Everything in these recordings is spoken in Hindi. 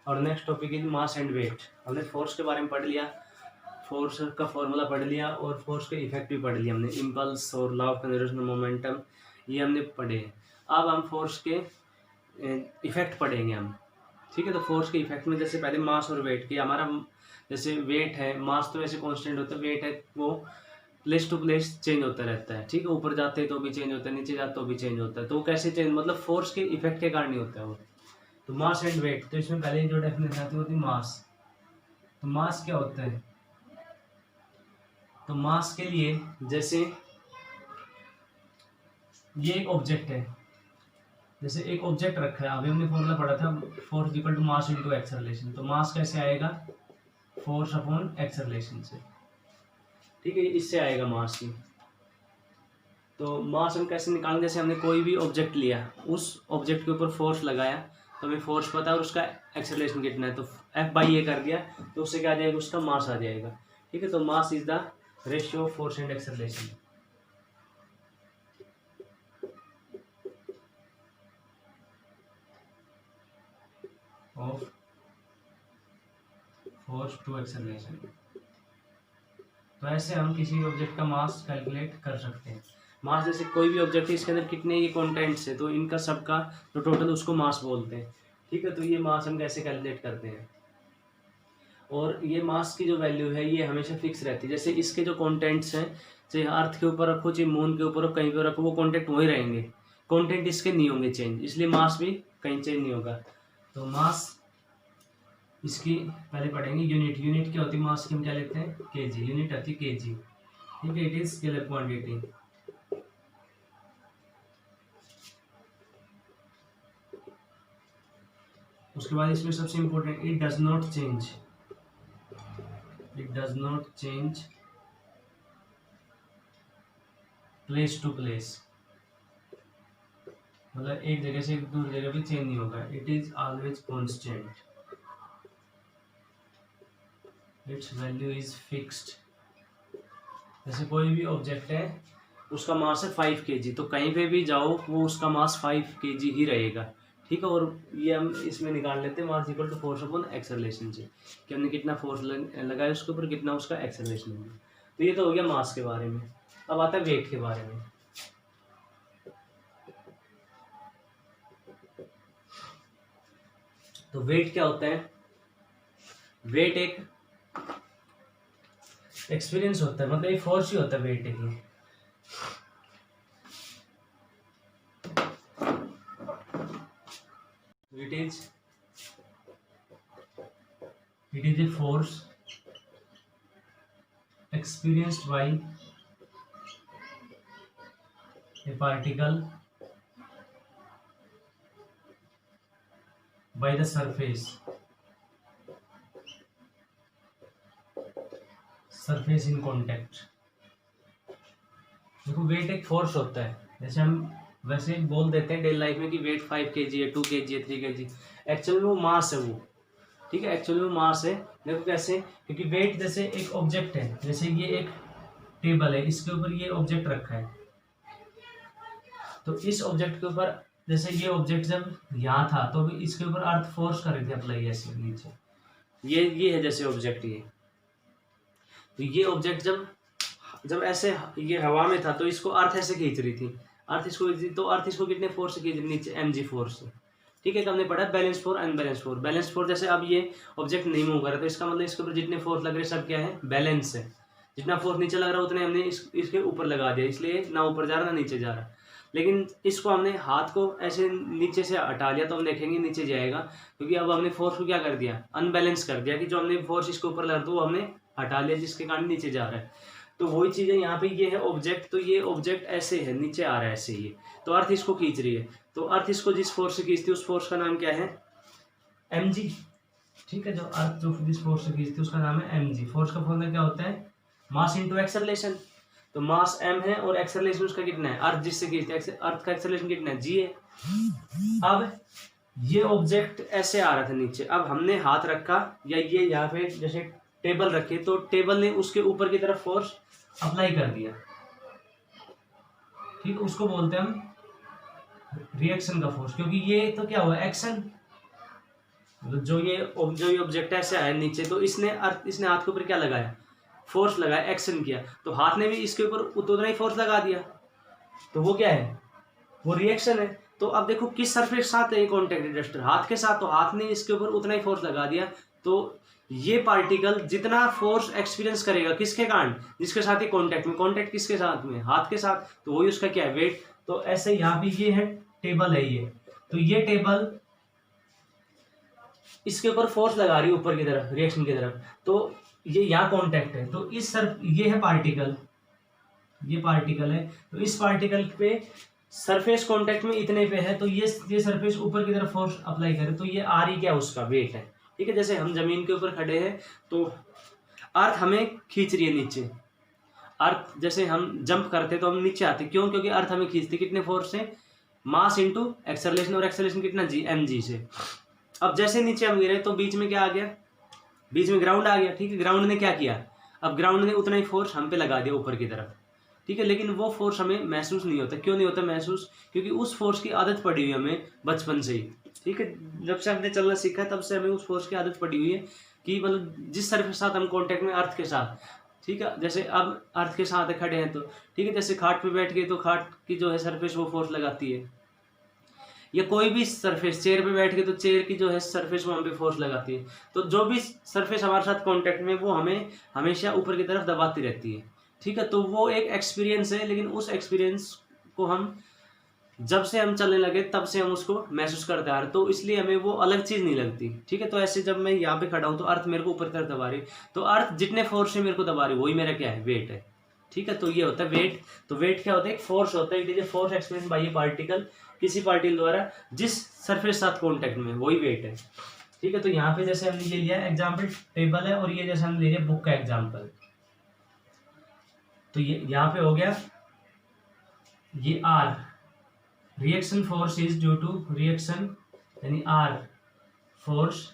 और next topic is mass and weight. हमने फोर्स के बारे में पढ़ लिया, फोर्स का फॉर्मूला पढ़ लिया और फोर्स के इफेक्ट भी पढ़ लिया हमने, इम्पल्स और लॉ ऑफ कंजर्वेशन मोमेंटम ये हमने पढ़े। अब हम फोर्स के इफेक्ट पढ़ेंगे हम, ठीक है। तो फोर्स के इफेक्ट में जैसे पहले मास और वेट की, हमारा जैसे वेट है, मास तो वैसे कांस्टेंट होता है, वेट है वो प्लेस टू प्लेस चेंज होता रहता है, ठीक है। ऊपर जाते हैं तो भी चेंज होता है, नीचे जाते तो भी चेंज होता है। तो कैसे चेंज, मतलब फोर्स के इफेक्ट के कारण ही होता है वो। तो मास एंड वेट, तो इसमें पहले जो डेफिनेशन आती है होती है मास। तो मास क्या होता है, तो मास के लिए जैसे ये एक ऑब्जेक्ट है, जैसे एक ऑब्जेक्ट रखा है, अभी हमने फॉर्मूला पढ़ा था force equal to mass into acceleration. तो मास कैसे आएगा, फोर्स अपॉन एक्सेलरेशन से, ठीक है, इससे आएगा मास की। तो मास हम कैसे निकालेंगे, जैसे हमने कोई भी ऑब्जेक्ट लिया, उस ऑब्जेक्ट के ऊपर फोर्स लगाया तो हमें फोर्स पता है और उसका एक्सेलरेशन कितना है, तो F/A कर दिया तो उससे क्या आ जाएगा, उसका मास आ जाएगा, ठीक है। तो mass is the ratio of force and acceleration of force to acceleration. तो ऐसे हम किसी ऑब्जेक्ट का मास कैलकुलेट कर सकते हैं। मास जैसे कोई भी ऑब्जेक्ट है, इसके अंदर कितने ये कंटेंट्स है, तो इनका सबका जो टोटल उसको मास बोलते हैं, ठीक है। तो ये मास हम कैसे कैलकुलेट करते हैं, और ये मास की जो वैल्यू है ये हमेशा फिक्स रहती है। जैसे इसके जो कंटेंट्स हैं, चाहे अर्थ के ऊपर रखो चाहे मून के ऊपर रखो, कहीं पर रखो, वो कंटेंट वही रहेंगे, कंटेंट इसके नहीं होंगे चेंज, इसलिए मास भी कहीं चेंज नहीं होगा। तो मास इसकी पहले पढ़ेंगे, यूनिट, यूनिट क्या होती है मास की, हम क्या लेते हैं केजी, यूनिट आती है केजी, ठीक है। It is scalar quantity. उसके बाद इसमें सबसे important, it does not change, it does not change place to place, मतलब एक जगह से एक दूसरी जगह पे चेंज नहीं होगा, it is always constant, it's value is fixed. जैसे कोई भी ऑब्जेक्ट है, उसका मास है 5 kg, तो कहीं पे भी जाओ वो उसका मास 5 kg ही रहेगा, ठीक है। और ये हम इसमें निकाल लेते हैं mass equal to force upon acceleration से, कि हमने कितना फोर्स लगाया उसके ऊपर, कितना उसका एक्सेलरेशन होगा। तो ये तो हो गया मास के बारे में। अब आता है वेट के बारे में। तो वेट क्या होता है, वेट एक एक्सपीरियंस होता है, मतलब एक फोर्स ही होता है वेट एक। it is a force experienced by a particle by the surface in contact। देखो वेट एक फोर्स होता है, जैसे हम वैसे बोल देते हैं डेली लाइफ में कि वेट 5 kg है, 2 kg है, 3 kg, एक्चुअली वो मास है वो, ठीक है, एक्चुअली वो मास है। देखो कैसे, क्योंकि वेट जैसे एक ऑब्जेक्ट है, जैसे ये एक टेबल है, इसके ऊपर ये ऑब्जेक्ट रखा है, तो इस ऑब्जेक्ट के ऊपर जैसे ये ऑब्जेक्ट जब यहाँ था तो इसके ऊपर अर्थ फोर्स कर रही थी अप्लाई, ऐसे नीचे ये है जैसे ऑब्जेक्ट ये, तो ये ऑब्जेक्ट जब ऐसे ये हवा में था तो इसको अर्थ ऐसे खींच रही थी, अर्थ इसको खींच रही, तो अर्थ इसको कितने फोर्स से खींच रही, नीचे mg फोर्स से, ठीक है। तो हमने पढ़ा balance force, unbalance force. Balance force जैसे अब ये ऑब्जेक्ट नहीं मूव कर रहा, तो इसका मतलब इसके ऊपर जितने फोर्स लग रहे सब क्या है, बैलेंस है। जितना फोर्स नीचे लग रहा उतने हमने इसके ऊपर लगा दिया, इसलिए ना ऊपर जा रहा ना नीचे जा रहा। लेकिन इसको हमने हाथ को ऐसे नीचे से हटा लिया तो हम देखेंगे नीचे जाएगा, क्योंकि अब हमने फोर्स को क्या कर दिया, अनबैलेंस कर दिया, कि जो हमने फोर्स इसके ऊपर लगा था वो हमने हटा लिया, जिसके कारण नीचे जा रहा है। तो वही चीज़ है यहाँ पे, ये है ऑब्जेक्ट, तो ये ऑब्जेक्ट ऐसे है, नीचे आ रहा है ऐसे ही, तो अर्थ इसको खींच रही है, तो अर्थ इसको जिस फोर्स से खींचती है उस फोर्स का नाम क्या है, mg, ठीक है। जो अर्थ जो जिस फोर्स से खींचती है उसका नाम है mg। फोर्स का फॉर्मूला क्या होता है, मास इनटू एक्सेलरेशन। तो मास m है और एक्सेलरेशन उसका कितना है, अर्थ जिससे खींचते हैं, अर्थ का एक्सेलरेशन कितना है, g है। अब ये ऑब्जेक्ट ऐसे आ रहा था नीचे, अब हमने हाथ रखा या ये यहाँ पे जैसे टेबल रखे, तो टेबल ने उसके ऊपर की तरफ फोर्स अप्लाई कर दिया, ठीक, उसको बोलते हैं हम रिएक्शन का फोर्स, क्योंकि ये तो क्या हुआ, एक्शन, तो जो ये ऑब्जेक्ट ऐसे आया नीचे, तो इसने हाथ के ऊपर क्या लगाया, फोर्स लगाया, एक्शन किया, तो हाथ ने भी इसके ऊपर उतना ही फोर्स लगा दिया, तो वो क्या है, वो रिएक्शन है। तो अब देखो किस सरफेस के साथ है कॉन्टेक्ट रजिस्टर, हाथ के साथ, तो हाथ ने इसके ऊपर उतना ही फोर्स लगा दिया। तो ये पार्टिकल जितना फोर्स एक्सपीरियंस करेगा किसके कारण, जिसके साथ ही कॉन्टेक्ट में, कॉन्टेक्ट किसके साथ में, हाथ के साथ, तो वही उसका क्या है, वेट। तो ऐसे यहाँ पे ये है टेबल है ये, तो ये टेबल इसके ऊपर फोर्स लगा रही है ऊपर की तरफ, रिएक्शन की तरफ, तो ये यहाँ कॉन्टेक्ट है, तो इस ये है पार्टिकल, ये पार्टिकल है, तो इस पार्टिकल पे सरफेस कांटेक्ट में इतने पे है, तो ये सरफेस ऊपर की तरफ फोर्स अप्लाई करे, तो ये आर ही क्या उसका वेट है, ठीक है। जैसे हम जमीन के ऊपर खड़े हैं तो अर्थ हमें खींच रही है नीचे, अर्थ जैसे हम जंप करते तो हम नीचे आते, क्यों, क्योंकि अर्थ हमें खींचती कितने फोर्स से, मास इंटू एक्सेलरेशन, और एक्सेलरेशन कितना जी, एम जी से। अब जैसे नीचे हम गिरे तो बीच में क्या आ गया, बीच में ग्राउंड आ गया, ठीक है। ग्राउंड ने क्या किया, अब ग्राउंड ने उतना ही फोर्स हम पे लगा दिया ऊपर की तरफ, ठीक है। लेकिन वो फोर्स हमें महसूस नहीं होता, क्यों नहीं होता महसूस, क्योंकि उस फोर्स की आदत पड़ी हुई है हमें बचपन से ही, ठीक है। जब से हमने चलना सीखा तब से हमें उस फोर्स की आदत पड़ी हुई है कि मतलब जिस सरफेस के साथ हम कांटेक्ट में, अर्थ के साथ, ठीक है। जैसे अब अर्थ के साथ खड़े हैं तो ठीक है, जैसे खाट पे बैठ गए तो खाट की जो है सरफेस वो फोर्स लगाती है, या कोई भी सरफेस, चेयर पे बैठ के तो चेयर की जो है सरफेस वो हम पे फोर्स लगाती है। तो जो भी सरफेस हमारे साथ कांटेक्ट में वो हमें हमेशा ऊपर की तरफ दबाती रहती है, ठीक है। तो वो एक एक्सपीरियंस है, लेकिन उस एक्सपीरियंस को हम जब से हम चलने लगे तब से हम उसको महसूस करते आ रहे, तो इसलिए हमें वो अलग चीज नहीं लगती, ठीक है। तो ऐसे जब मैं यहाँ पे खड़ा हूँ तो अर्थ मेरे को ऊपर तरफ दबा रही, तो अर्थ जितने फोर्स से मेरे को दबा रही वही मेरा क्या है, वेट है, ठीक है। तो ये होता है वेट। तो वेट क्या होता है, एक फोर्स होता है, it is a force experience by A particle, किसी पार्टिकल द्वारा जिस सरफेस साथ कॉन्टेक्ट में, वही वेट है, ठीक है। तो यहाँ पे जैसे हमने ये लिया एग्जाम्पल टेबल है, और ये जैसे हम ले रहे बुक का एग्जाम्पल, तो ये यहाँ पे हो गया, ये R reaction force is due to reaction, यानी R force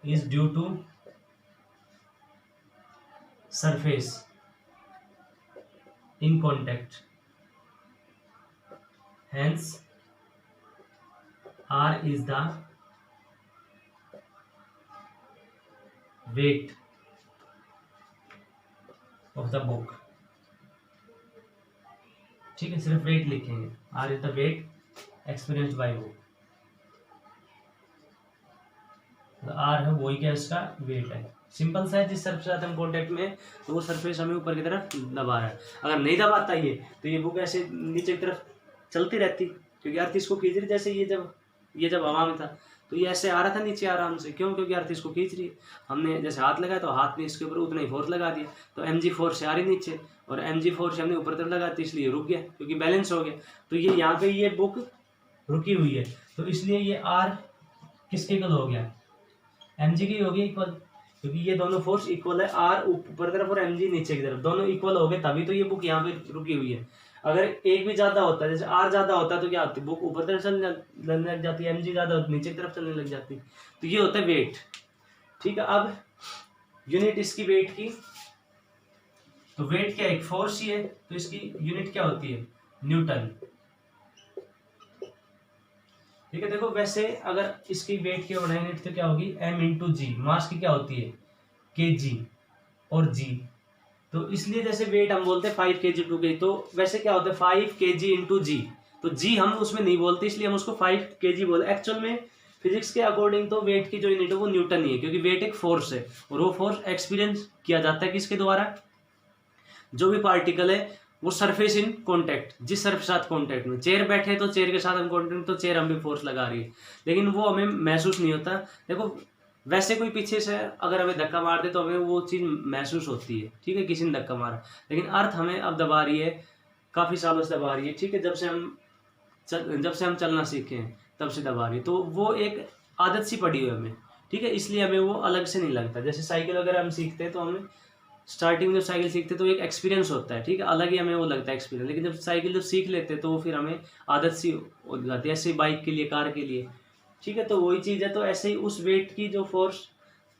is due to surface in contact, hence R is the weight of the book, ठीक है। सिर्फ वेट लिखेंगे, R is the weight experienced by book, तो R है वही क्या इसका वेट है, सिंपल सा है। जिस सरफेस से हम कॉन्टेक्ट में तो वो सरफेस हमें ऊपर की तरफ दबा रहा है, अगर नहीं दबाता ये तो ये बुक ऐसे नीचे की तरफ चलती रहती, क्योंकि अर्थ इसको खींच रही, जैसे ये जब हवा में था तो ये ऐसे आ रहा था नीचे आराम से, क्यों, क्योंकि अर्थ इसको खींच रही है। हमने जैसे हाथ लगाया तो हाथ ने इसके ऊपर उतना ही फोर्स लगा दिया, तो एम जी फोर्स से आ रही नीचे, और एम जी फोर्स हमने ऊपर तरफ लगा दी, इसलिए रुक गया, क्योंकि बैलेंस हो गया। तो ये यहाँ पे ये बुक रुकी हुई है, तो इसलिए ये आर किसके इक्वल हो गया, एम जी की हो गई इक्वल, क्योंकि ये दोनों फोर्स इक्वल है, आर ऊपर तरफ और एम जी नीचे की तरफ, दोनों इक्वल हो गए, तभी तो ये बुक यहाँ पे रुकी हुई है। अगर एक भी ज्यादा होता है, जैसे आर ज्यादा होता है तो क्या होती है, बुक ऊपर तरफ चलने लग जाती है, एम जी ज्यादा होती है नीचे की तरफ चलने लग जाती है, तो ये होता है वेट, ठीक है। अब यूनिट इसकी वेट की, तो वेट क्या, एक फोर्स ही है, तो इसकी यूनिट क्या होती है, न्यूटन, ठीक है। देखो वैसे अगर इसकी वेट की यूनिट तो क्या होगी, एम इंटू जी, मास की क्या होती है, के जी और जी, तो इसलिए जैसे वेट हम बोलते हैं 5 kg 2 kg, तो वैसे क्या होता है 5 kg इंटू जी, तो जी हम उसमें नहीं बोलते, इसलिए हम उसको 5 kg बोलते। एक्चुअल में फिजिक्स के अकॉर्डिंग तो वेट की जो यूनिट है वो न्यूटन ही है, क्योंकि वेट एक फोर्स है, और वो फोर्स एक्सपीरियंस किया जाता है किसके द्वारा, जो भी पार्टिकल है वो सरफेस इन कॉन्टेक्ट, जिस सरफेस साथ कॉन्टेक्ट में, चेयर बैठे तो चेयर के साथ हम कॉन्टेक्ट, तो चेयर हम भी फोर्स लगा रही है, लेकिन वो हमें महसूस नहीं होता। देखो वैसे कोई पीछे से अगर हमें धक्का मार दे तो हमें वो चीज़ महसूस होती है, ठीक है, किसी ने धक्का मारा, लेकिन अर्थ हमें अब दबा रही है, काफ़ी सालों से दबा रही है, ठीक है, जब से हम चलना सीखे हैं तब से दबा रही है, तो वो एक आदत सी पड़ी हुई है हमें, ठीक है, इसलिए हमें वो अलग से नहीं लगता। जैसे साइकिल वगैरह हम सीखते हैं तो हमें स्टार्टिंग में जब साइकिल सीखते तो एक एक्सपीरियंस होता है, ठीक है, अलग ही हमें वो लगता है एक्सपीरियंस, लेकिन जब साइकिल जब सीख लेते हैं तो वो फिर हमें आदत सी हो जाती है, ऐसे बाइक के लिए, कार के लिए, ठीक है। तो वही चीज़ है, तो ऐसे ही उस वेट की जो फोर्स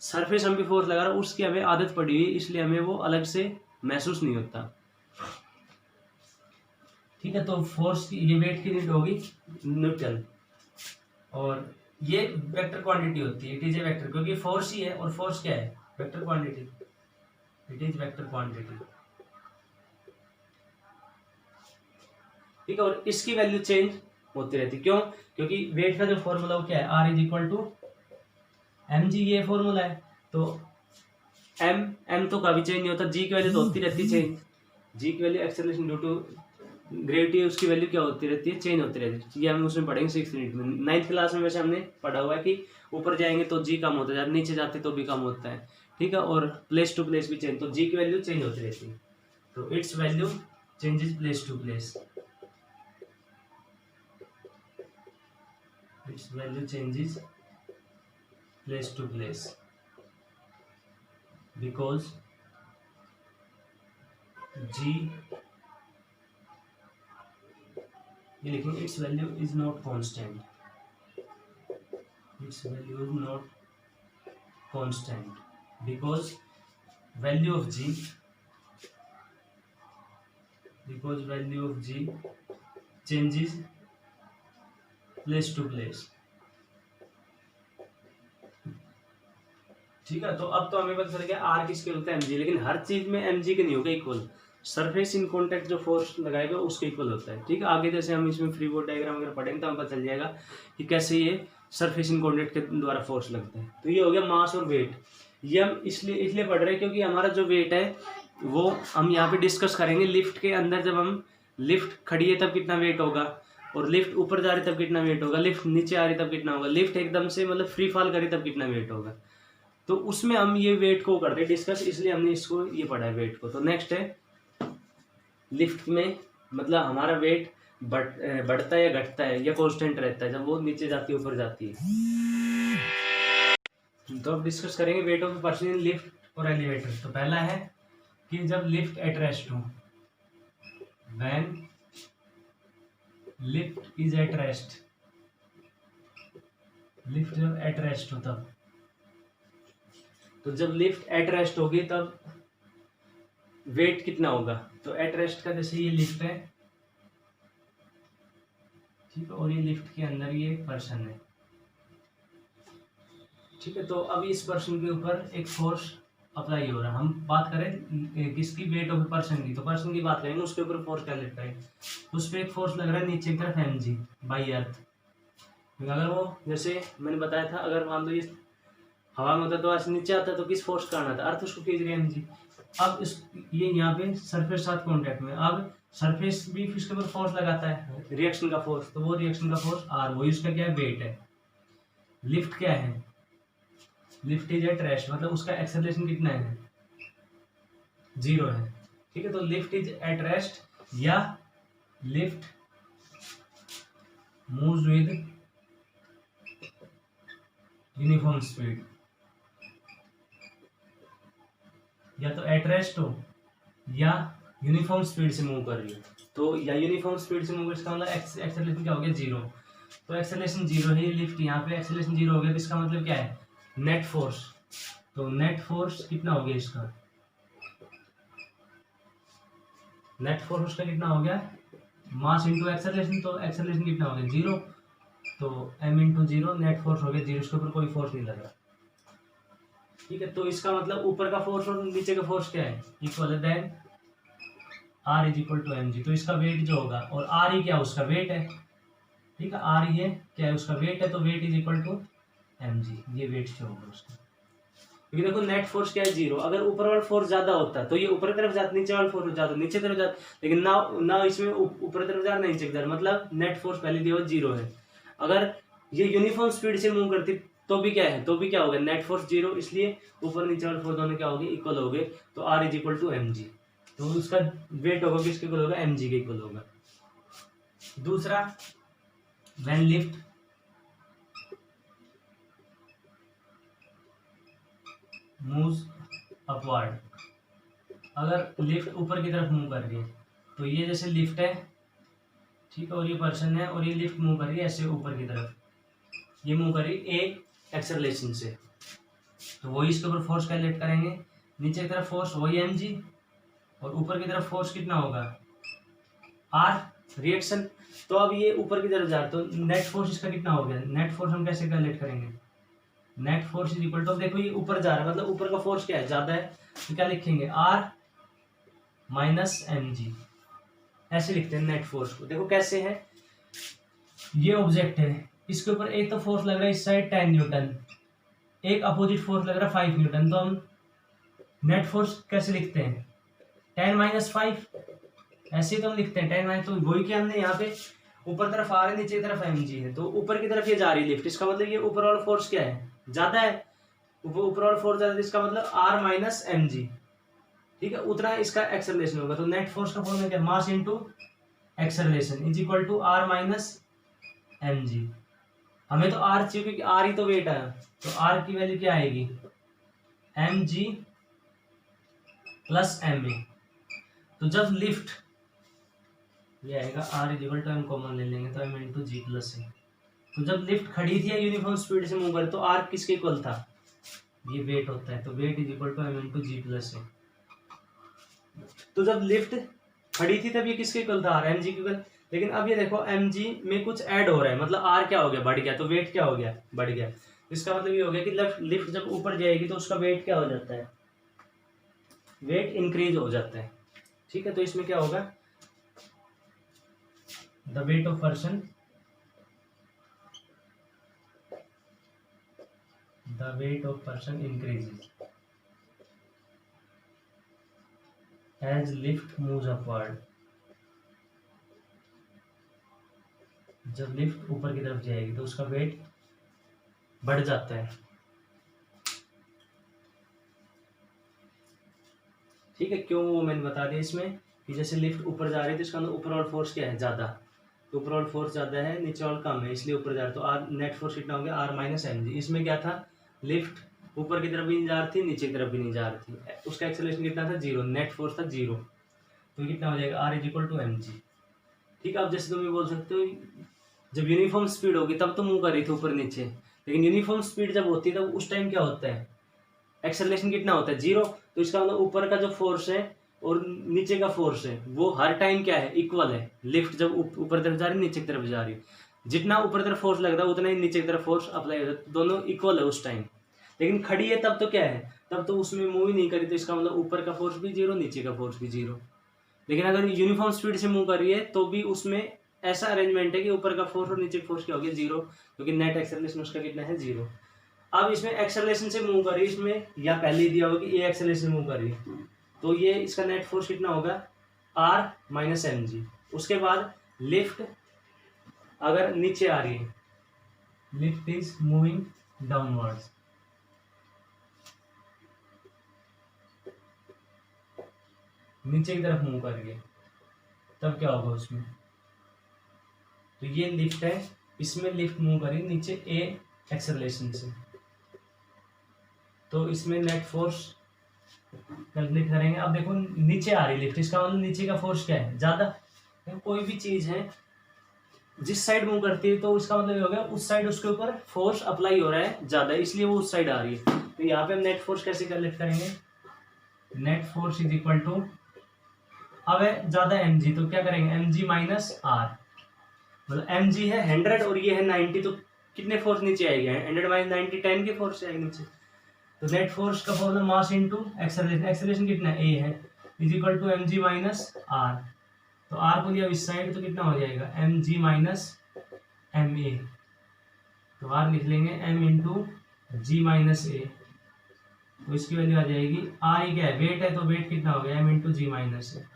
सरफेस हम भी फोर्स लगा रहा है उसकी हमें आदत पड़ी हुई, इसलिए हमें वो अलग से महसूस नहीं होता, ठीक है। तो फोर्स की ये वेट की यूनिट होगी न्यूटन, और ये वेक्टर क्वांटिटी होती है, इट इज ए वेक्टर, क्योंकि फोर्स ही है और फोर्स क्या है, vector quantity, it is vector quantity. ठीक है, और इसकी वैल्यू चेंज होती रहती है, क्यों? क्योंकि वेट का जो फॉर्मूला वो क्या है, R is equal to M G, ये फॉर्मूला है। तो एम तो कभी चेंज नहीं होता, जी की वैल्यू तो होती रहती है चेंज, जी की value acceleration due to gravity, उसकी वैल्यू क्या होती रहती है, चेंज होती रहती है। ये हम उसमें पढ़ेंगे 6th यूनिट में। 9th क्लास में वैसे हमने पढ़ा हुआ है कि ऊपर जाएंगे तो जी कम होता है, जब नीचे जाते तो भी कम होता है। ठीक है, और प्लेस टू प्लेस भी चेंज, तो जी की वैल्यू चेंज होती रहती है, तो it's value changes place to place, it's value changes place to place because जी, ये लिखेंगे it's value is not constant, it's value is not constant because value of ji, because value of ji changes place to place. ठीक है, तो अब तो हमें पता चल गया आर किसके होता है, एमजी, लेकिन हर चीज में एमजी के नहीं होगा इक्वल, सरफेस इन कॉन्टैक्ट जो फोर्स लगाएगा उसके इक्वल होता है। ठीक है, आगे जैसे हम इसमें फ्री बॉडी डायग्राम वगैरह पढ़ेंगे तो हमें पता चल जाएगा कि कैसे ये सरफेस इन कॉन्टैक्ट के द्वारा फोर्स लगता है। तो ये हो गया मास और वेट, ये हम इसलिए पढ़ रहे हैं क्योंकि हमारा जो वेट है वो हम यहाँ पे डिस्कस करेंगे लिफ्ट के अंदर, जब हम लिफ्ट खड़ी है तब कितना वेट होगा, और लिफ्ट ऊपर जा रही तब कितना वेट होगा, लिफ्ट नीचे आ रही तब कितना होगा, लिफ्ट एकदम से मतलब फ्री फॉल करी तब कितना वेट होगा। तो उसमें हम ये वेट को करते हैं डिस्कस, इसलिए हमने इसको ये पढ़ा है वेट को। तो नेक्स्ट है लिफ्ट में मतलब हमारा वेट बढ़ता है या घटता है या कांस्टेंट रहता है जब वो नीचे जाती है ऊपर जाती है। तो अब डिस्कस करेंगे wait of person in lift और एलिवेटर। तो पहला है कि जब लिफ्ट एट रेस्ट हो, when lift is at rest, lift जब एट रेस्ट हो तब, तो जब लिफ्ट एट रेस्ट होगी तब वेट कितना होगा। तो एट रेस्ट का जैसे ये लिफ्ट है, ठीक है, और ये लिफ्ट के अंदर ये पर्सन है, ठीक है। तो अब इस पर्सन के ऊपर एक फोर्स अप्लाई हो रहा है, हम बात करें किसकी, वेट ऑफ पर्सन की, तो पर्सन की बात करेंगे, उसके ऊपर फोर्स कैलकुलेट करेंगे। उस पर एक फोर्स लग रहा है नीचे की तरफ एम जी बाई अर्थ। अगर वो जैसे मैंने बताया था, अगर मान लो ये हवा में होता तो ऐसे नीचे आता तो किस फोर्स का आना था, अर्थ उसको खींच रही है एम जी। अब इस ये यहाँ पे सरफेस साथ कॉन्टैक्ट में, अब सरफेस भी इसके ऊपर फोर्स लगाता है रिएक्शन का फोर्स, तो वो रिएक्शन का फोर्स आर, वही उसका क्या है, वेट है। लिफ्ट क्या है, लिफ्ट इज एट रेस्ट, मतलब उसका एक्सेलरेशन कितना है, 0 है। ठीक है, तो लिफ्ट इज एट रेस्ट या lift moves with uniform speed, या तो एट रेस्ट हो या यूनिफॉर्म स्पीड से मूव कर रही है। तो या यूनिफॉर्म स्पीड से मूव, इसका मतलब एक्सेलरेशन क्या हो गया, 0। तो एक्सेलरेशन 0 है, लिफ्ट यहाँ पे एक्सेलरेशन 0 हो गया, तो इसका मतलब क्या है, नेट फोर्स। तो नेट फोर्स कितना हो गया इसका, नेट फोर्स उसका कितना हो गया, मास इंटू एक्सेलरेशन, तो एक्सेलरेशन कितना हो गया, 0, तो m इंटू 0, नेट फोर्स हो गया 0, इसके ऊपर कोई फोर्स नहीं लग रहा। ठीक है, तो इसका मतलब ऊपर का फोर्स और नीचे का फोर्स क्या है, इक्वल है, then R is equal to M G. तो इसका वेट जो होगा, और R ही क्या उसका वेट है, ठीक है, R ही है क्या है उसका वेट है, तो weight is equal to M G, ये वेट जो होगा उसका। क्योंकि देखो नेट फोर्स क्या है, 0, अगर ऊपर वाला फोर्स ज्यादा होता तो ये ऊपर तरफ जाता, नीचे वाला फोर्स जाता नीचे तरफ जाता, लेकिन ना इसमें ऊपर तरफ जा रहा नीचे की तरफ, मतलब नेट फोर्स पहले दिया 0 है। अगर ये यूनिफॉर्म स्पीड से मूव करती तो भी क्या है, तो भी क्या होगा, नेट फोर्स 0, इसलिए ऊपर नीचे वाले फोर्स दोनों क्या होंगे, इक्वल हो गए, तो R is equal to M G. तो उसका वेट होगा किसके इक्वल होगा, एम जी के इक्वल होगा। दूसरा, व्हेन लिफ्ट मूव्स अपवर्ड, अगर लिफ्ट ऊपर की तरफ मूव कर रही है, तो ये जैसे लिफ्ट है, ठीक है, और ये पर्सन है, और ये लिफ्ट मूव कर रही है ऐसे ऊपर की तरफ, ये मूव कर रही है ए एक्सेलरेशन से, तो वही इसके ऊपर फोर्स कैलकुलेट करेंगे, नीचे की तरफ फोर्स वही एम जी, और ऊपर की तरफ फोर्स कितना होगा, आर रिएक्शन। तो अब ये ऊपर की तरफ जा रहा है, तो नेट फोर्स इसका कितना हो गया, नेट फोर्स हम कैसे कैलकुलेट करेंगे, net force is equal to, देखो ये ऊपर जा रहा है मतलब ऊपर का फोर्स क्या है, ज्यादा है, तो क्या लिखेंगे R माइनस mg, ऐसे लिखते हैं नेट फोर्स को। देखो कैसे है, ये ऑब्जेक्ट है, इसके ऊपर एक तो फोर्स लग रहा है इस साइड 10 न्यूटन, एक अपोजिट फोर्स लग रहा है 5 न्यूटन, तो हम नेट फोर्स कैसे लिखते हैं 10 माइनस 5, ऐसे ही तो हम लिखते हैं 10 माइनस, तो वही कि हमने यहाँ पे ऊपर तरफ आ रहे नीचे की तरफ mg है, तो ऊपर की तरफ ये जा रही है लिफ्ट, इसका मतलब ये ऊपर वाला फोर्स क्या है, ज्यादा है, ऊपर वाला फोर्स ज्यादा है, इसका मतलब R माइनस mg, ठीक है, उतना इसका एक्सेलरेशन होगा। तो नेट फोर्स का फॉर्मूला क्या है, mass into acceleration is equal to R minus mg। हमें तो R चाहिए क्योंकि R ही तो वेट है, तो R की वैल्यू क्या आएगी mg प्लस ma। तो जब लिफ्ट ये आएगा R इज इक्वल टू, हम कॉमन ले लेंगे तो m into g plus a. तो जब लिफ्ट खड़ी थी या यूनिफॉर्म स्पीड से मूव करे तो R किसके इक्वल था, ये वेट होता है, तो weight is equal to m into g plus a. तो जब लिफ्ट खड़ी थी तब ये किसके इक्वल था, mg के इक्वल, लेकिन अब ये देखो mg में कुछ ऐड हो रहा है, मतलब R क्या हो गया, बढ़ गया, तो वेट क्या हो गया, बढ़ गया। इसका मतलब ये हो गया कि लिफ्ट जब ऊपर जाएगी तो उसका वेट क्या हो जाता है, वेट इंक्रीज हो जाता है, ठीक है। तो इसमें क्या होगा, the weight of person, the weight of person increases as lift moves upward, जब लिफ्ट ऊपर की तरफ जाएगी तो उसका वेट बढ़ जाता है, ठीक है। क्यों, वो मैंने बता दिया इसमें कि जैसे लिफ्ट ऊपर जा रही है तो इसका अंदर ऊपर वाला फोर्स क्या है, ज्यादा, तो ऊपर वाला फोर्स ज्यादा है, नीचे वाला कम है, इसलिए ऊपर जा रहा है, तो आर नेट फोर्स कितना हो गया, R माइनस mg। इसमें क्या था, लिफ्ट ऊपर की तरफ भी नहीं जा रही थी, नीचे की तरफ भी नहीं जा रही थी, उसका एक्सेलरेशन कितना था, 0, नेट फोर्स था 0, तो कितना हो जाएगा R is equal to mg, ठीक है। अब जैसे तुम ये बोल सकते हो जब यूनिफॉर्म स्पीड होगी तब तो मूव कर रही थी ऊपर नीचे, लेकिन यूनिफॉर्म स्पीड जब होती है तब उस टाइम क्या होता है, एक्सेलरेशन कितना होता है, 0, तो इसका मतलब ऊपर का जो फोर्स है और नीचे का फोर्स है वो हर टाइम क्या है, इक्वल है। लिफ्ट जब ऊपर तरफ जा रही है, नीचे की तरफ जा रही है, जितना ऊपर तरफ फोर्स लगता है उतना ही नीचे की तरफ फोर्स अप्लाई होता है, दोनों इक्वल है उस टाइम। लेकिन खड़ी है तब तो क्या है, तब तो उसमें मूव ही नहीं करी, तो इसका मतलब ऊपर का फोर्स भी 0, नीचे का फोर्स भी 0। लेकिन अगर यूनिफॉर्म स्पीड से मूव कर रही है तो भी उसमें ऐसा अरेंजमेंट है कि ऊपर का फोर्स और नीचे का फोर्स क्या हो गया, 0, क्योंकि नेट एक्सेलरेशन उसका कितना है, 0। अब इसमें एक्सेलरेशन से मूव कर रही है, इसमें या पहले ही दिया होगा कि ये एक्सेलरेशन मूव कर रही है, तो ये इसका नेट फोर्स कितना होगा, R माइनस mg। उसके बाद लिफ्ट अगर नीचे आ रही है, लिफ्ट इज मूविंग डाउनवर्ड्स, नीचे की तरफ मूव कर रही है, तब क्या होगा उसमें, तो ये लिफ्ट है, इसमें लिफ्ट मूव कर रही है नीचे A एक्सेलरेशन से, तो इसमें नेट फोर्स कैलकुलेट करेंगे। अब देखो नीचे आ रही लिफ्ट, इसका मतलब नीचे का फोर्स क्या है, ज्यादा। कोई भी चीज है जिस साइड मूव करती है तो इसका मतलब ये हो गया उस साइड उसके ऊपर फोर्स अप्लाई हो रहा है ज्यादा, इसलिए वो उस साइड आ रही है। तो यहाँ पे हम नेट फोर्स कैसे कैलकुलेट करेंगे, net force is equal to, अब है ज्यादा mg तो क्या करेंगे, mg माइनस r, मतलब mg है 100 और ये है 90, तो कितने फोर्स नीचे आएगी, 100 माइनस 90, 10 के फोर्स आएगी नीचे। तो नेट फोर्स का formula mass into acceleration, acceleration कितना है, a है, is equal to mg minus r, तो r को लिया इस साइड तो कितना हो जाएगा, mg माइनस ma, तो r लिख लेंगे m into g minus a, तो इसकी वैल्यू आ जाएगी, r क्या है, वेट है, तो वेट कितना हो गया, m into g minus a।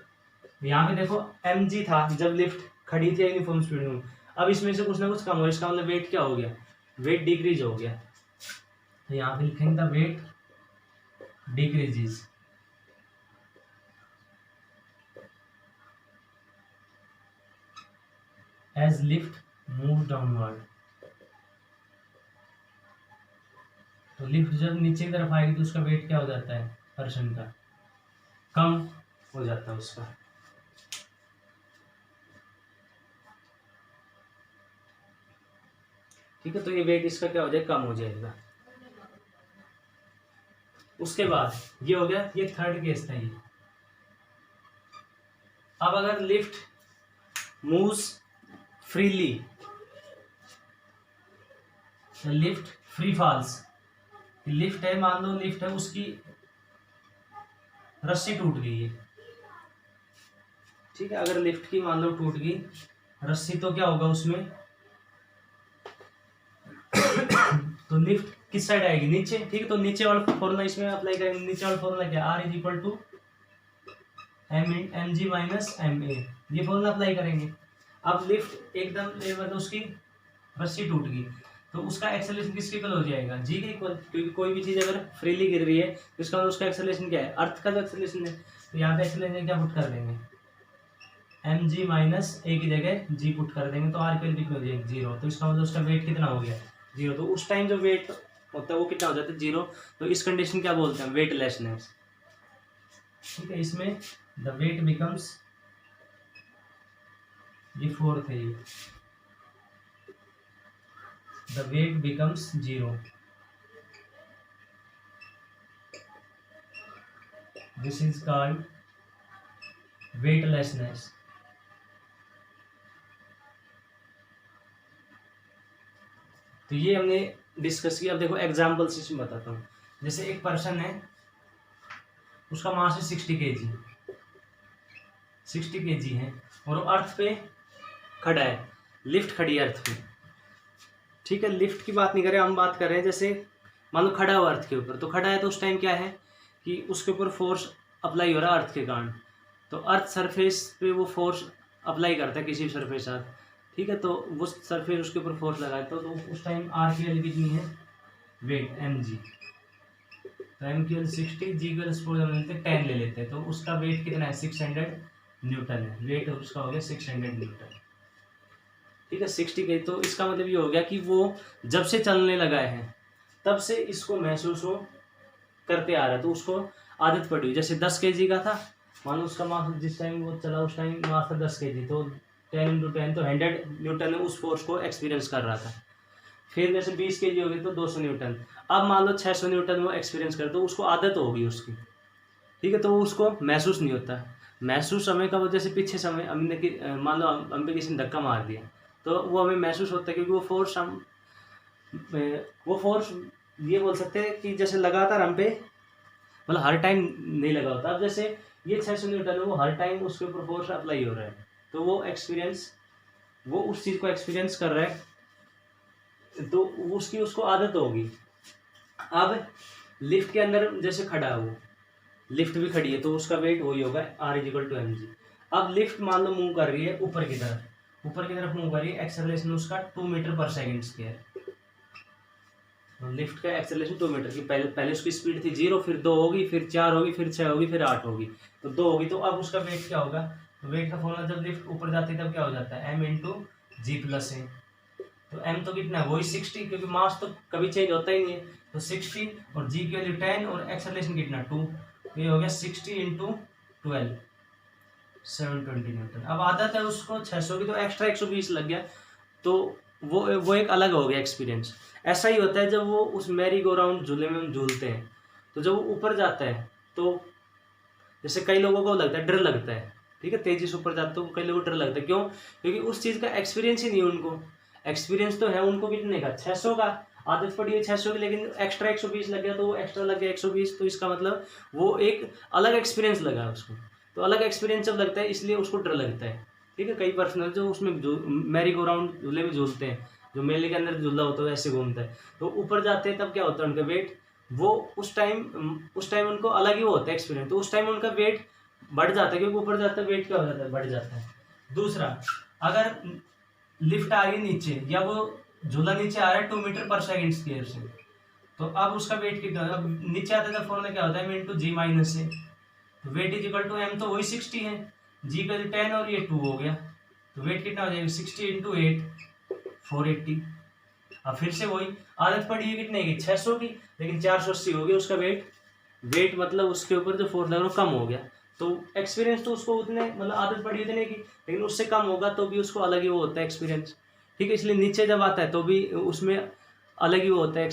यहाँ पे देखो mg था जब लिफ्ट खड़ी थी यूनिफॉर्म स्पीड में, अब इसमें से कुछ ना कुछ कम हो, इसका मतलब वेट क्या हो गया, वेट डिक्रीज हो गया, तो यहाँ पे लिखेंगे the weight decreases as lift move downward, तो लिफ्ट जब नीचे की तरफ आएगी तो उसका वेट क्या हो जाता है, पर्सन का कम हो जाता है उसका। ठीक है, तो ये वेट इसका क्या हो जाएगा, कम हो जाएगा। उसके बाद ये हो गया, ये थर्ड केस था ये। अब अगर lift moves freely, lift free falls, lift है, मान लो लिफ्ट है, उसकी रस्सी टूट गई है, ठीक है, अगर लिफ्ट की मान लो टूट गई रस्सी, तो क्या होगा उसमें तो लिफ्ट किस साइड आएगी, नीचे, ठीक है। तो नीचे वाला फॉर्मूला इसमें अप्लाई करेंगे, नीचे वाला फॉर्मूला क्या, R is equal to M g minus m a, ये फॉर्मूला अप्लाई करेंगे। अब लिफ्ट एकदम मतलब उसकी रस्सी टूट गई, तो उसका एक्सेलरेशन किसके इक्वल हो जाएगा, जी के इक्वल, क्योंकि कोई भी चीज अगर फ्रीली गिर रही है तो इसका मतलब उसका एक्सेलरेशन क्या है, अर्थ का जो एक्सेलरेशन है, तो यहाँ पे एक्सेलरेशन क्या पुट कर देंगे, एम जी माइनस ए की जगह जी पुट कर देंगे, तो आर इक्वल कितना हो जाएगा, 0, तो इसका मतलब उसका वेट कितना हो गया, 0। तो उस टाइम जो वेट होता है वो कितना हो जाता है, 0। तो इस कंडीशन क्या बोलते हैं, वेटलेसनेस, ठीक है। इसमें द वेट बिकम्स, ये फोर्थ है, ये the weight becomes 0, this is called weightlessness. तो ये हमने डिस्कस किया। अब देखो एग्जाम्पल्स इसमें बताता हूँ। जैसे एक पर्सन है, उसका मास है 60 kg, 60 kg है, और वो अर्थ पे खड़ा है, लिफ्ट खड़ी है अर्थ पे, ठीक है। लिफ्ट की बात नहीं करें, हम बात कर रहे हैं जैसे मान लो खड़ा हुआ अर्थ के ऊपर, तो खड़ा है तो उस टाइम क्या है कि उसके ऊपर फोर्स अप्लाई हो रहा है अर्थ के कारण, तो अर्थ सरफेस पे वो फोर्स अप्लाई करता है किसी भी सरफेस पर, ठीक है। तो वो सरफेस उसके ऊपर फोर्स लगाता है, तो उस टाइम आर की वैल्यू कितनी है, वेट एम जी, तो एम की वैल्यू 60, जी की वैल्यू 10 ले लेते हैं, तो उसका वेट कितना है, 600 न्यूटन है, वेट उसका हो गया 600 न्यूटन, ठीक है, 60 के। तो इसका मतलब ये हो गया कि वो जब से चलने लगा है तब से इसको महसूस हो करते आ रहा है, तो उसको आदत पड़ी हुई। जैसे 10 kg का था, मान लो उसका मास जिस टाइम वो चला उस टाइम मास था 10 kg, तो 10 × 10 तो 100 न्यूटन में उस फोर्स को एक्सपीरियंस कर रहा था। फिर जैसे 20 kg हो गई तो 200 न्यूटन, अब मान लो 600 न्यूटन वो एक्सपीरियंस करे, तो उसको आदत होगी उसकी, ठीक है। तो वो उसको महसूस नहीं होता। महसूस समय का वो जैसे पीछे समय हमने मान लो हम पे किसी ने धक्का मार दिया, तो वो हमें महसूस होता है, क्योंकि वो फोर्स ये बोल सकते हैं कि जैसे लगातार हम पे मतलब हर टाइम नहीं लगा होता। अब जैसे ये 600 न्यूटन है, वो हर टाइम उसके ऊपर फोर्स अप्लाई हो रहा है, तो वो उस चीज़ को एक्सपीरियंस कर रहा है, तो उसकी उसको आदत होगी। अब लिफ्ट के अंदर जैसे खड़ा है वो, लिफ्ट भी खड़ी है, तो उसका वेट वही होगा R is equal to M g. अब लिफ्ट मान लो मूव कर रही है ऊपर की तरफ मूव कर रही है, एक्सेलरेशन उसका 2 मीटर पर सेकेंड स्क्वायर, लिफ्ट का एक्सेलरेशन 2 मीटर की, पहले उसकी स्पीड थी 0, फिर 2 होगी, फिर 4 होगी, फिर 6 होगी, फिर 8 होगी, तो 2 होगी। तो अब उसका वेट क्या होगा, तो वेट का फॉर्मूला जब लिफ्ट ऊपर जाती है तब क्या हो जाता है, m into g plus a. तो m तो कितना है, वही 60, क्योंकि मास तो कभी चेंज होता ही नहीं है, तो 60 और g की वैल्यू 10 और एक्सेलरेशन कितना 2, तो ये हो गया 60 इंटू 12, 720 न्यूटन। अब आदत है उसको 600 की, तो एक्स्ट्रा 120 लग गया, तो वो एक अलग हो गया एक्सपीरियंस। ऐसा ही होता है जब वो उस मैरी गो राउंड झूले में हम झूलते हैं, तो जब वो ऊपर जाता है, तो जैसे कई लोगों को लगता है, डर लगता है, ठीक है, तेजी से ऊपर जाते तो कई लोगों को डर लगता है, क्यों, क्योंकि उस चीज़ का एक्सपीरियंस ही नहीं है उनको। एक्सपीरियंस तो है उनको कितने का, 600 का, आदत पड़ी है 600 की, लेकिन एक्स्ट्रा 120 लग गया, तो वो एक्स्ट्रा लग गया 120, तो इसका मतलब वो एक अलग एक्सपीरियंस लगा उसको। तो अलग एक्सपीरियंस जब लगता है इसलिए उसको डर लगता है, ठीक है। कई पर्सनल जो उसमें मैरी गो राउंड झूले में झूलते हैं, जो मेले के अंदर झूला होता है वैसे घूमता है, तो ऊपर जाते हैं तब क्या होता है उनका वेट, वो उस टाइम उनको अलग ही वो होता है एक्सपीरियंस, तो उस टाइम उनका वेट बढ़ जाता है, क्योंकि ऊपर जाता है वेट क्या हो जाता है, बढ़ जाता है। दूसरा, अगर लिफ्ट आ रही नीचे या वो झूला नीचे आ रहा है 2 मीटर पर सेकेंड स्क्वायर से, तो अब उसका वेट कितना, अब नीचे आता है तो फॉर्मूला क्या होता है, m into g minus a, तो weight is equal to m, तो वही 60 है, g का 10 और ये 2 हो गया, तो वेट कितना हो जाएगा 60 इंटू 8, 480। अब फिर से वही आदत पड़ी है कितने की, 600 की, लेकिन 480 हो गया उसका वेट मतलब उसके ऊपर जो फोर्स लगा वो कम हो गया। तो एक्सपीरियंस तो उसको उतने मतलब आदत पड़ी उतने की, लेकिन उससे कम होगा तो भी उसको अलग ही वो होता है एक्सपीरियंस, ठीक है। इसलिए नीचे जब आता है तो भी उसमें अलग ही वो होता है,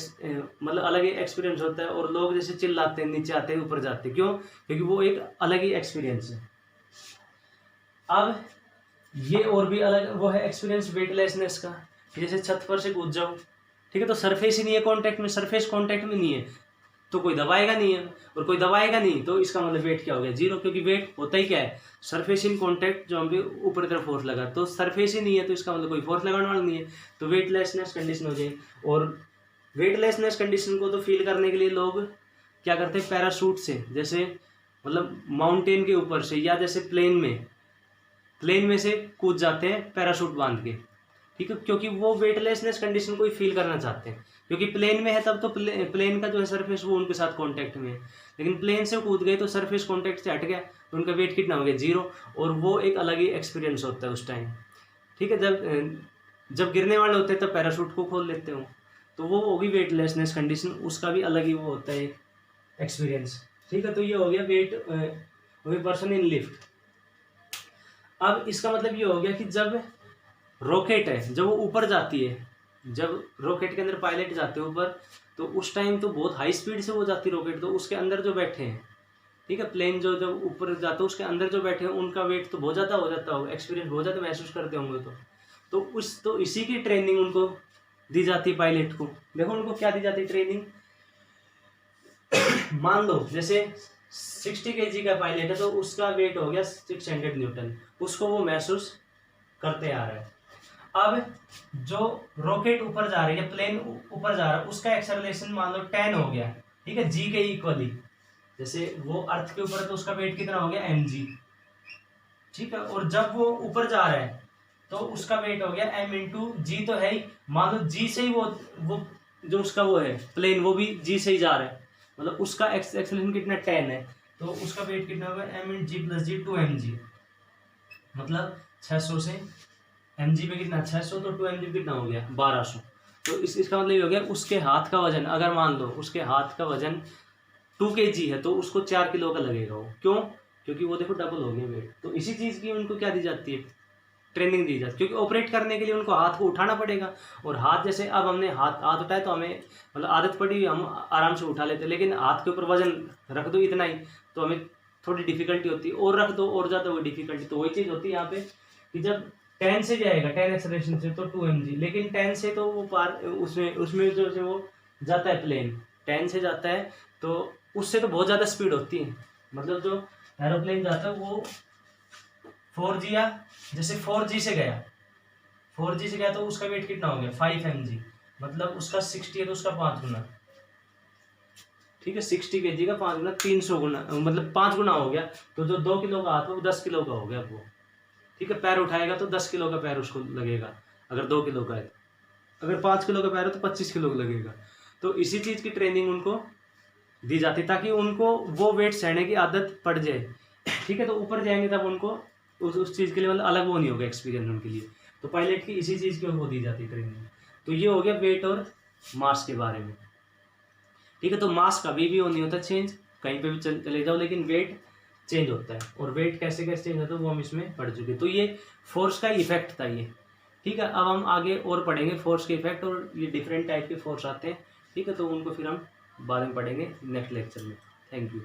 मतलब अलग ही एक्सपीरियंस होता है, और लोग जैसे चिल्लाते हैं नीचे आते हैं ऊपर जाते हैं, क्यों, क्योंकि वो एक अलग ही एक्सपीरियंस है। अब ये और भी अलग वो है एक्सपीरियंस वेटलेसनेस का। जैसे छत पर से कूद जाओ, ठीक है, तो सरफेस ही नहीं है कांटेक्ट में, सरफेस कांटेक्ट में नहीं है तो कोई दबाएगा नहीं है, और कोई दबाएगा नहीं तो इसका मतलब वेट क्या हो गया, जीरो, क्योंकि वेट होता ही क्या है, सरफेस इन कांटेक्ट, जो हम भी ऊपर की तरफ फोर्स लगा, तो सरफेस ही नहीं है तो इसका मतलब कोई फोर्स लगाने वाला नहीं है, तो वेटलेसनेस कंडीशन हो जाए। और वेटलेसनेस कंडीशन को तो फील करने के लिए लोग क्या करते हैं, पैराशूट से, जैसे मतलब माउंटेन के ऊपर से, या जैसे प्लेन में से कूद जाते हैं पैराशूट बांध के, ठीक है, क्योंकि वो वेटलेसनेस कंडीशन को ही फील करना चाहते हैं, क्योंकि प्लेन में है तब तो प्लेन का जो है सरफेस वो उनके साथ कांटेक्ट में है, लेकिन प्लेन से कूद गए तो सरफेस कांटेक्ट से हट गया तो उनका वेट कितना हो गया, जीरो, और वो एक अलग ही एक्सपीरियंस होता है उस टाइम, ठीक है। जब गिरने वाले होते हैं तब पैराशूट को खोल लेते हो, तो वो होगी वेटलेसनेस कंडीशन, उसका भी अलग ही वो होता है एक्सपीरियंस, ठीक है। तो ये हो गया वेट पर्सन इन लिफ्ट। अब इसका मतलब ये हो गया कि जब रॉकेट है, जब वो ऊपर जाती है, जब रॉकेट के अंदर पायलट जाते हैं ऊपर, तो उस टाइम तो बहुत हाई स्पीड से वो जाती है रॉकेट, तो उसके अंदर जो बैठे हैं, ठीक है, प्लेन जो जब ऊपर जाता है उसके अंदर जो बैठे हैं उनका वेट तो बहुत ज़्यादा हो जाता होगा, एक्सपीरियंस बहुत ज़्यादा महसूस करते होंगे, तो इसी की ट्रेनिंग उनको दी जाती है पायलट को। देखो उनको क्या दी जाती है ट्रेनिंग, मान लो जैसे 60 kg का पायलट है तो उसका वेट हो गया 600 न्यूटन, उसको वो महसूस करते आ रहा है। अब जो रॉकेट ऊपर जा रही है, प्लेन ऊपर जा रहा है, उसका एक्सेलरेशन मान लो 10 हो गया, ठीक है, जी के इक्वली, जैसे वो अर्थ के ऊपर है तो उसका वेट कितना हो गया mg, ठीक है, और जब वो ऊपर जा रहा है तो उसका वेट हो गया m इंटू जी, तो है ही, मान लो जी से ही वो जो उसका वो है प्लेन वो भी जी से ही जा रहा है, मतलब उसका एक्सेलरेशन कितना 10 है, तो उसका वेट कितना होगा m इंटू जी प्लस जी 2mg, मतलब 600 से mg पे कितना 600, तो 2mg कितना हो गया 1200, तो इसका मतलब ये हो गया उसके हाथ का वजन, अगर मान लो उसके हाथ का वजन 2 kg है तो उसको 4 किलो का लगेगा वो, क्यों, क्योंकि वो देखो डबल हो गया वेट। तो इसी चीज़ की उनको क्या दी जाती है, ट्रेनिंग दी जाती है, क्योंकि ऑपरेट करने के लिए उनको हाथ को उठाना पड़ेगा, और हाथ जैसे अब हमने हाथ उठाया तो हमें मतलब आदत पड़ी, हम आराम से उठा लेते, लेकिन हाथ के ऊपर वजन रख दो इतना ही तो हमें थोड़ी डिफिकल्टी होती है, और रख दो और ज़्यादा वो डिफिकल्टी, तो वही चीज़ होती है यहाँ पे कि जब 10 से जाएगा 10 एक्सेलरेशन से तो 2mg, लेकिन 10 से तो वो पार उसमें जो से वो जाता है प्लेन 10 से जाता है तो उससे तो बहुत ज़्यादा स्पीड होती है, मतलब जो एरोप्लेन जाता है वो 4G, या जैसे 4G से गया तो उसका वेट कितना हो गया 5mg, मतलब उसका 60 है तो उसका 5 गुना, ठीक है, 60 kg का 5 गुना 300 गुना, मतलब 5 गुना हो गया, तो जो 2 किलो का हाथ है वो 10 किलो का हो गया वो, ठीक है, पैर उठाएगा तो 10 किलो का पैर उसको लगेगा, अगर 2 किलो का है, अगर 5 किलो का पैर है तो 25 किलो का लगेगा। तो इसी चीज़ की ट्रेनिंग उनको दी जाती है ताकि उनको वो वेट सहने की आदत पड़ जाए, ठीक है, तो ऊपर जाएंगे तब उनको उस चीज़ के लिए मतलब अलग वो नहीं होगा एक्सपीरियंस उनके लिए, तो पायलट की इसी चीज़ की वो दी जाती है ट्रेनिंग। तो ये हो गया वेट और मास के बारे में, ठीक है। तो मास कभी भी वो नहीं होता चेंज, कहीं पे भी चले जाओ, लेकिन वेट चेंज होता है, और वेट कैसे कैसे चेंज होता है वो हम इसमें पढ़ चुके। तो ये फोर्स का इफेक्ट था ये, ठीक है। अब हम आगे और पढ़ेंगे फोर्स के इफेक्ट, और ये डिफरेंट टाइप के फोर्स आते हैं, ठीक है, तो उनको फिर हम बाद में पढ़ेंगे नेक्स्ट लेक्चर में। Thank you.